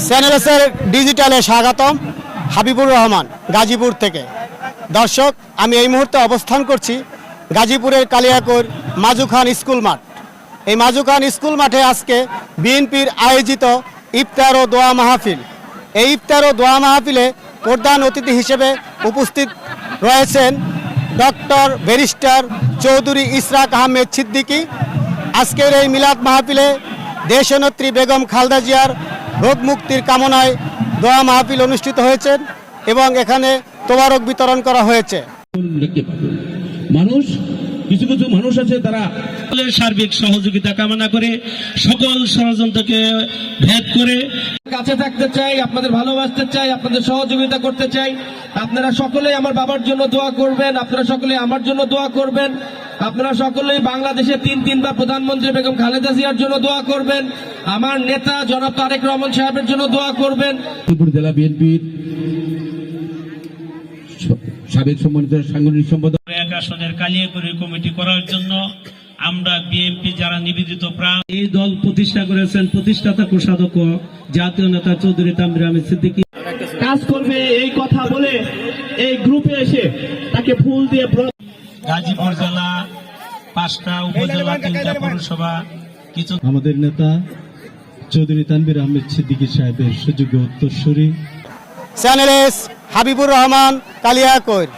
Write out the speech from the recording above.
চ্যানেলসের ডিজিটালে স্বাগতম। হাবিবুর রহমান, গাজীপুর থেকে। দর্শক, আমি এই মুহূর্তে অবস্থান করছি গাজীপুরের কালিয়াকৈর মাজু খান স্কুল মাঠ। এই মাজু খান স্কুল মাঠে আজকে বিএনপির আয়োজিত ইফতার ও দোয়া মাহফিল। এই ইফতার ও দোয়া মাহফিলে প্রধান অতিথি হিসেবে উপস্থিত রয়েছেন ডক্টর ব্যারিস্টার চৌধুরী ইশরাক আহমেদ সিদ্দিকী। আজকের এই মিলাদ মাহফিলে দেশনেত্রী বেগম খালেদা জিয়ার রোগ মুক্তির কামনায় দোয়া মাহফিল অনুষ্ঠিত হয়েছে এবং এখানে তোবারক বিতরণ করা হয়েছে। কিছু কিছু মানুষ আছে তারা সার্বিক সহযোগিতা কামনা করে সকল ষড়যন্ত্রকে ভেদ করে কাছে থাকতে চাই, আপনাদের ভালোবাসতে চাই, আপনাদের সহযোগিতা করতে চাই। আপনারা সকলেই আমার বাবার জন্য দোয়া করবেন, আপনারা সকলে আমার জন্য দোয়া করবেন, আপনারা সকলেই বাংলাদেশের তিনবার প্রধানমন্ত্রী বেগম খালেদা জিয়ার জন্য দোয়া করবেন, আমার নেতা জনাব তারেক রহমান সাহেবের জন্য দোয়া করবেন। জেলা বিএনপির সাবেক সম্মানিত সাংগঠনিক সম্পাদক এক আসনের কালিয়াকৈর কমিটি করার জন্য আমরা বিএনপি যারা নিবেদিত প্রাণ এই দল প্রতিষ্ঠা করেছেন প্রতিষ্ঠাতা কোষাধ্যক্ষ জাতীয় নেতা চৌধুরী তানভীর আহমেদ সিদ্দিকী কাজ করবে এই কথা বলে এই গ্রুপে এসে তাকে ফুল দিয়ে গাজীপুর জেলা 5টা উপজেলা 3টা পৌরসভা কিছু আমাদের নেতা চৌধুরী তানভীর আহমেদ সিদ্দিকী সাহেবের সুযোগ্য উত্তরসূরি। Channel S, Habibur Rahman, Kaliakair.